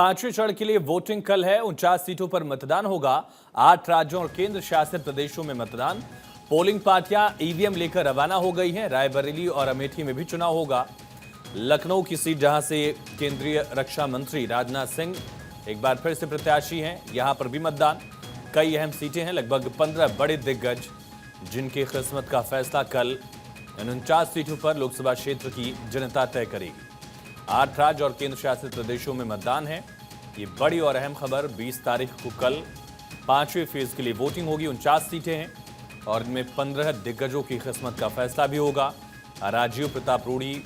पांचवें चरण के लिए वोटिंग कल है। 49 सीटों पर मतदान होगा। 8 राज्यों और केंद्र शासित प्रदेशों में मतदान। पोलिंग पार्टियां ईवीएम लेकर रवाना हो गई हैं। रायबरेली और अमेठी में भी चुनाव होगा। लखनऊ की सीट जहां से केंद्रीय रक्षा मंत्री राजनाथ सिंह एक बार फिर से प्रत्याशी हैं, यहां पर भी मतदान। कई अहम सीटें हैं, लगभग 15 बड़े दिग्गज जिनकी किस्मत का फैसला कल इन 49 सीटों पर लोकसभा क्षेत्र की जनता तय करेगी। 8 राज्य और केंद्र शासित प्रदेशों में मतदान है। ये बड़ी और अहम खबर। 20 तारीख को कल 5वें फेज के लिए वोटिंग होगी। 49 सीटें हैं और इनमें 15 दिग्गजों की किस्मत का फैसला भी होगा। राजीव प्रताप रूढ़ी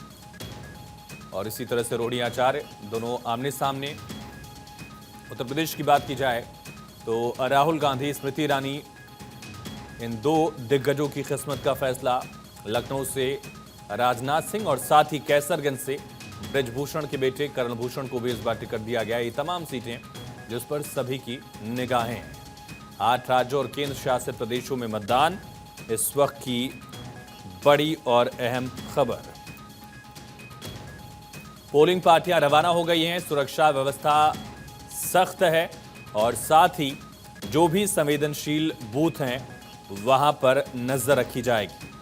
और इसी तरह से रोहिणी आचार्य दोनों आमने सामने। उत्तर प्रदेश की बात की जाए तो राहुल गांधी, स्मृति ईरानी, इन 2 दिग्गजों की किस्मत का फैसला। लखनऊ से राजनाथ सिंह और साथ ही कैसरगंज से ब्रजभूषण के बेटे करण भूषण को भी इस बार टिकट दिया गया। ये तमाम सीटें जिस पर सभी की निगाहें हैं। 8 राज्यों और केंद्र शासित प्रदेशों में मतदान इस वक्त की बड़ी और अहम खबर। पोलिंग पार्टियां रवाना हो गई हैं। सुरक्षा व्यवस्था सख्त है और साथ ही जो भी संवेदनशील बूथ हैं वहां पर नजर रखी जाएगी।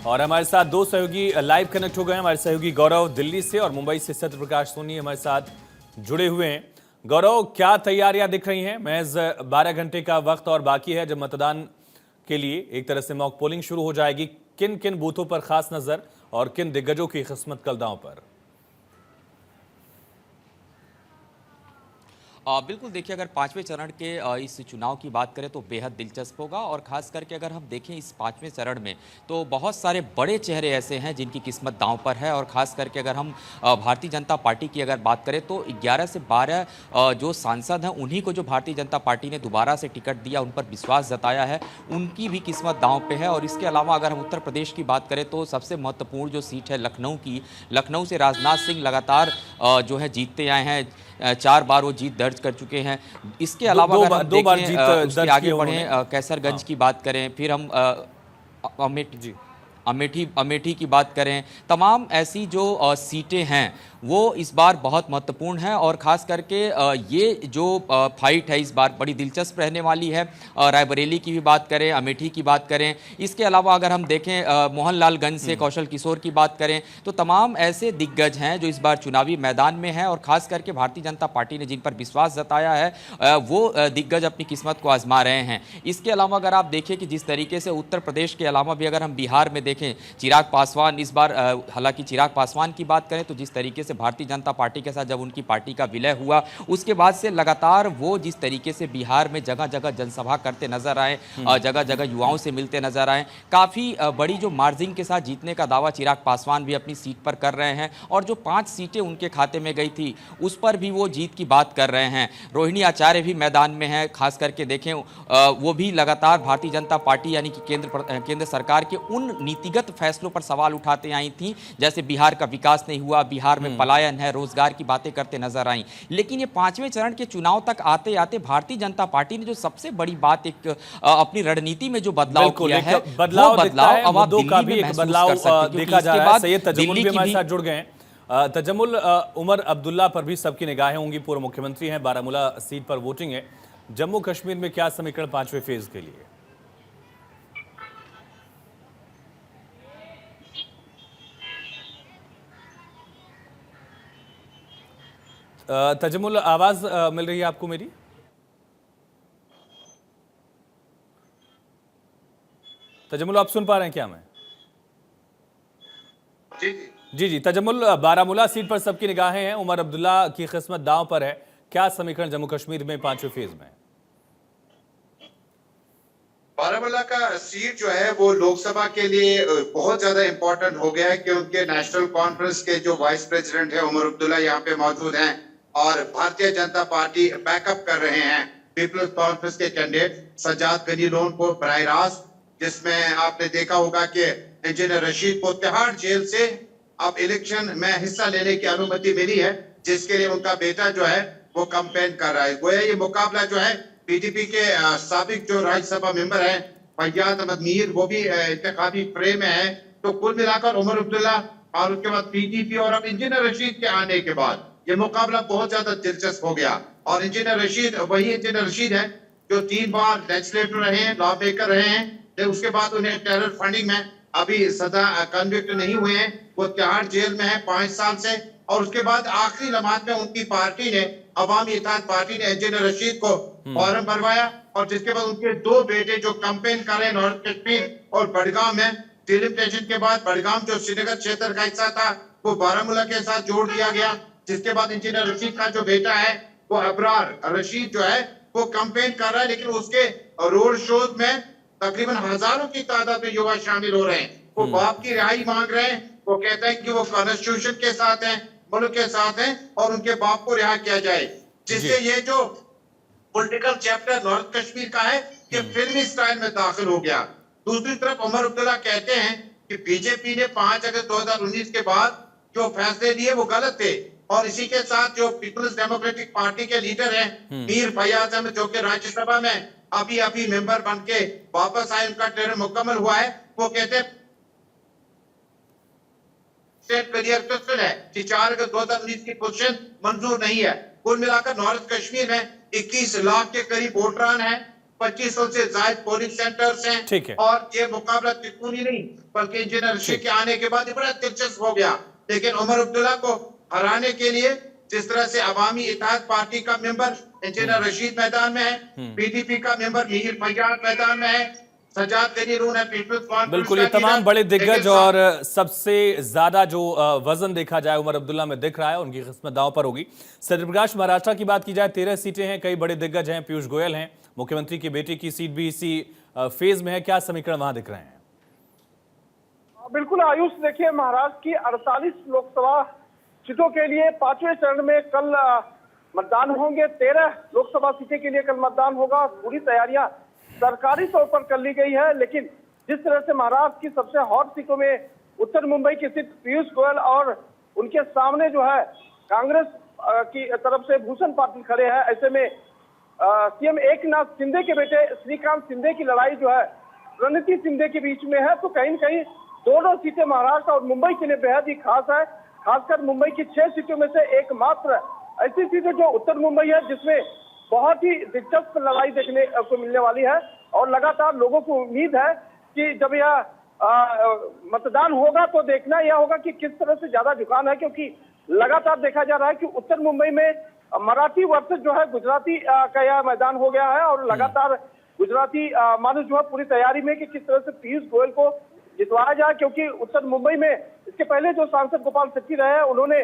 और हमारे साथ 2 सहयोगी लाइव कनेक्ट हो गए हैं। हमारे सहयोगी गौरव दिल्ली से और मुंबई से सत्य प्रकाश सोनी हमारे साथ जुड़े हुए हैं। गौरव, क्या तैयारियां दिख रही हैं? महज 12 घंटे का वक्त और बाकी है जब मतदान के लिए एक तरह से मॉक पोलिंग शुरू हो जाएगी। किन किन बूथों पर खास नजर और किन दिग्गजों की किस्मत कल दांव पर? बिल्कुल, देखिए, अगर 5वें चरण के इस चुनाव की बात करें तो बेहद दिलचस्प होगा। और खास करके अगर हम देखें इस 5वें चरण में तो बहुत सारे बड़े चेहरे ऐसे हैं जिनकी किस्मत दांव पर है। और खास करके अगर हम भारतीय जनता पार्टी की अगर बात करें तो 11 से 12 जो सांसद हैं उन्हीं को जो भारतीय जनता पार्टी ने दोबारा से टिकट दिया, उन पर विश्वास जताया है, उनकी भी किस्मत दांव पे है। और इसके अलावा अगर हम उत्तर प्रदेश की बात करें तो सबसे महत्वपूर्ण जो सीट है लखनऊ की, लखनऊ से राजनाथ सिंह लगातार जो है जीतते आए हैं। 4 बार वो जीत दर्ज कर चुके हैं। इसके अलावा अगर हम देखें उसके आगे बढ़े, कैसरगंज की बात करें, फिर हम अमेठी की बात करें, तमाम ऐसी जो सीटें हैं वो इस बार बहुत महत्वपूर्ण है। और ख़ास करके ये जो फाइट है इस बार बड़ी दिलचस्प रहने वाली है। रायबरेली की भी बात करें, अमेठी की बात करें, इसके अलावा अगर हम देखें मोहनलालगंज से कौशल किशोर की बात करें, तो तमाम ऐसे दिग्गज हैं जो इस बार चुनावी मैदान में हैं। और ख़ास करके भारतीय जनता पार्टी ने जिन पर विश्वास जताया है वो दिग्गज अपनी किस्मत को आजमा रहे हैं। इसके अलावा अगर आप देखें कि जिस तरीके से उत्तर प्रदेश के अलावा भी अगर हम बिहार में देखें, चिराग पासवान इस बार, हालांकि चिराग पासवान की बात करें तो जिस तरीके से भारतीय जनता पार्टी के साथ जब उनकी पार्टी का विलय हुआ उसके बाद से लगातार वो जिस तरीके से बिहार में जगह जगह जनसभा करते नजर आए, जगह जगह युवाओं से मिलते नजर आए, काफ़ी बड़ी जो मार्जिन के साथ जीतने का दावा चिराग पासवान भी अपनी सीट पर कर रहे हैं। और जो 5 सीटें उनके खाते में गई थी उस पर भी वो जीत की बात कर रहे हैं। रोहिणी आचार्य भी मैदान में है। खास करके देखें वो भी लगातार भारतीय जनता पार्टी यानी कि केंद्र सरकार के उन नीतिगत फैसलों पर सवाल उठाते आई थी, जैसे बिहार का विकास नहीं हुआ, बिहार में पलायन है, रोजगार की बातें करते नजर आई। लेकिन ये 5वें चरण के चुनाव तक आते आते भारतीय जनता पार्टी ने जो सबसे बड़ी बात एक अपनी रणनीति में जो बदलाव किया है, वो बदलाव अब आप दिल्ली में महसूस कर सकते हैं। देखा जा रहा है। सैयद तजम्मुल भी हमारे साथ जुड़ गए हैं। तजम्मुल, उमर अब्दुल्ला पर भी सबकी निगाहें होंगी, पूर्व मुख्यमंत्री हैं। बारामूला सीट पर वोटिंग है। जम्मू कश्मीर में क्या समीकरण 5वें फेज के लिए? तजम्मुल, आवाज मिल रही है आपको मेरी? तजम्मुल, आप सुन पा रहे हैं क्या? मैं जी तजम्मुल, बारामूला सीट पर सबकी निगाहें हैं। उमर अब्दुल्ला की किस्मत दांव पर है। क्या समीकरण जम्मू कश्मीर में 5वें फेज में? बारामूला का सीट जो है वो लोकसभा के लिए बहुत ज्यादा इंपॉर्टेंट हो गया है, क्योंकि नेशनल कॉन्फ्रेंस के जो वाइस प्रेसिडेंट है उमर अब्दुल्ला यहाँ पे मौजूद हैं और भारतीय जनता पार्टी बैकअप कर रहे हैं पीपल्स कॉन्फ्रेंस के कैंडिडेट सज्जाद गनी लोन को बराह रास्त, जिसमें आपने देखा होगा कि इंजीनियर रशीद को तिहाड़ जेल से अब इलेक्शन में हिस्सा लेने की अनुमति मिली है, जिसके लिए उनका बेटा जो है वो कैंपेन कर रहा है। गोया ये मुकाबला जो है पीडीपी के साबिक जो राज्यसभा मेंबर हैं फैयाज अहमद मीर, वो भी इंतखाबी फ्रे में है। तो कुल मिलाकर उमर अब्दुल्ला और उसके बाद पीडीपी और अब इंजीनियर रशीद के आने के बाद ये मुकाबला बहुत ज्यादा दिलचस्प हो गया। और इंजीनियर रशीद वही इंजीनियर रशीद है जो 3 बार लेजिस्लेटर रहे हैं, लॉ मेकर रहे हैं, लेकिन उसके बाद उन्हें टेरर फंडिंग में अभी सदा कन्विक्ट नहीं हुए हैं। वो तिहाड़ जेल में है 5 साल से। और उसके बाद आखिरी लम्हात में उनकी पार्टी ने, अवामी इत्तेहाद पार्टी ने इंजीनियर रशीद को फॉर्म भरवाया और जिसके बाद उनके 2 बेटे जो कैंपेन कर रहे हैं नॉर्थ कश्मीर और बडगाम में, डिलिमिटेशन के बाद बडगाम जो श्रीनगर क्षेत्र का हिस्सा था वो बारामूला के साथ जोड़ दिया गया। जिसके बाद इंजीनियर रशीद का जो बेटा है वो अबरार रशीद जो है वो कैंपेन कर रहा है, लेकिन उसके रोड शोज में तकरीबन हजारों की तादाद में युवा शामिल हो रहे हैं। वो बाप की रिहाई मांग रहे हैं। वो कहते हैं कि वो कॉन्स्टिट्यूशन के साथ हैं, मुल्क के साथ हैं और उनके बाप को रिहा किया जाए। जिससे ये जो पॉलिटिकल चैप्टर नॉर्थ कश्मीर का है ये फिल्मी स्टाइल में दाखिल हो गया। दूसरी तरफ उमर अब्दुल्ला कहते हैं कि बीजेपी ने 5 अगस्त 2019 के बाद जो फैसले लिए वो गलत थे। और इसी के साथ जो पीपल्स डेमोक्रेटिक पार्टी के लीडर हैं मीर फैयाज अहमद, जो कि राज्यसभा में अभी मेंबर बन के वापस आए, उनका टर्म मुकम्मल हुआ है, वो कहते हैं है कि 4 अगस्त 2019 की पोजीशन मंजूर नहीं है। कुल मिलाकर नॉर्थ कश्मीर में 21 लाख के करीब वोटरान हैं, 2500 से ज्यादा पोलिंग सेंटर्स हैं। ठीक है। और ये मुकाबला त्रिकोणीय नहीं बल्कि इंजीनियर रशीद के आने के बाद ये बड़ा दिलचस्प हो गया। लेकिन उमर अब्दुल्ला को हराने के लिए जिस तरह से अवामी इत्तेहाद पार्टी का मेंबर इंजीनियर रशीद मैदान में है, पीडीपी का मेंबर मीर फैयाज मैदान में है, सजाद गनीरून है पीपल्स कॉन्फ्रेंस बिल्कुल, ये का तमाम लीडर, बड़े दिग्गज लेकिन और सबसे ज्यादा जो वजन देखा जाए उमर अब्दुल्ला में दिख रहा है, उनकी किस्मत दांव पर होगी। सत्यप्रकाश, महाराष्ट्र की बात की जाए 13 सीटें हैं, कई बड़े दिग्गज हैं, पीयूष गोयल हैं, मुख्यमंत्री की बेटी की सीट भी इसी फेज में है। क्या समीकरण वहां दिख रहे हैं? बिल्कुल आयुष, देखिए महाराष्ट्र की 48 लोकसभा सीटों के लिए 5वें चरण में कल मतदान होंगे। 13 लोकसभा सीटें के लिए कल मतदान होगा। पूरी तैयारियां सरकारी तौर पर कर ली गई है, लेकिन जिस तरह से महाराष्ट्र की सबसे हॉट सीटों में उत्तर मुंबई की सीट पीयूष गोयल और उनके सामने जो है कांग्रेस की तरफ से भूषण पाटिल खड़े हैं, ऐसे में सीएम एकनाथ शिंदे के बेटे श्रीकांत शिंदे की लड़ाई जो है रणनीति शिंदे के बीच में है। तो कहीं न कहीं दोनों सीटें महाराष्ट्र और मुंबई के लिए बेहद ही खास है। खासकर मुंबई की 6 सीटों में से एकमात्र ऐसी सीट है जो उत्तर मुंबई है जिसमें बहुत ही दिलचस्प लड़ाई देखने को मिलने वाली है। और लगातार लोगों को उम्मीद है कि जब यह मतदान होगा तो देखना यह होगा कि किस तरह से ज्यादा झुकान है, क्योंकि लगातार देखा जा रहा है कि उत्तर मुंबई में मराठी वर्सेस जो है गुजराती का यह मैदान हो गया है। और लगातार गुजराती मानुष जो है पूरी तैयारी में कि किस तरह से पीयूष गोयल को जितवाया जाए, क्योंकि उत्तर मुंबई में इसके पहले जो सांसद गोपाल शेट्टी रहे हैं उन्होंने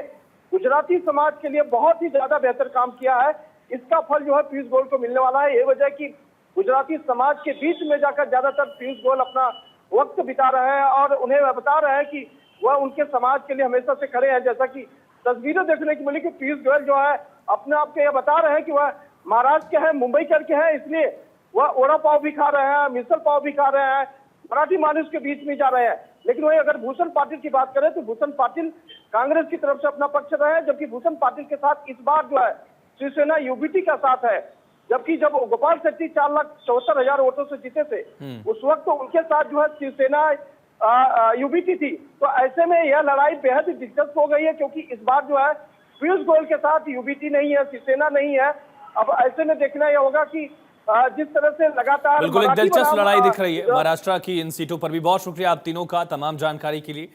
गुजराती समाज के लिए बहुत ही ज्यादा बेहतर काम किया है। इसका फल जो है पीयूष गोयल को मिलने वाला है। ये वजह कि गुजराती समाज के बीच में जाकर ज्यादातर पीयूष गोयल अपना वक्त बिता रहे हैं और उन्हें बता रहे हैं कि वह उनके समाज के लिए हमेशा से खड़े हैं। जैसा कि तस्वीरें देखने की मिली कि पीयूष गोयल जो है अपने आप को यह बता रहे हैं कि वह महाराष्ट्र के हैं, मुंबई के हैं, इसलिए वह ओड़ा पाव भी खा रहे हैं, मिसल पाव भी खा रहे हैं, मराठी मानुष के बीच में जा रहे हैं। लेकिन वही अगर भूषण पाटिल की बात करें तो भूषण पाटिल कांग्रेस की तरफ से अपना पक्ष रहे हैं, जबकि भूषण पाटिल के साथ इस बार जो है शिवसेना यूबीटी का साथ है। जबकि जब गोपाल शेट्टी 4,74,000 वोटों से जीते थे उस वक्त तो उनके साथ जो है शिवसेना यूबीटी थी। तो ऐसे में यह लड़ाई बेहद दिलचस्प हो गई है, क्योंकि इस बार जो है पीयूष गोयल के साथ यूबीटी नहीं है, शिवसेना नहीं है। अब ऐसे में देखना यह होगा कि जिस तरह से लगातार बिल्कुल एक दिलचस्प लड़ाई दिख रही है महाराष्ट्र की इन सीटों पर भी। बहुत शुक्रिया आप तीनों का तमाम जानकारी के लिए।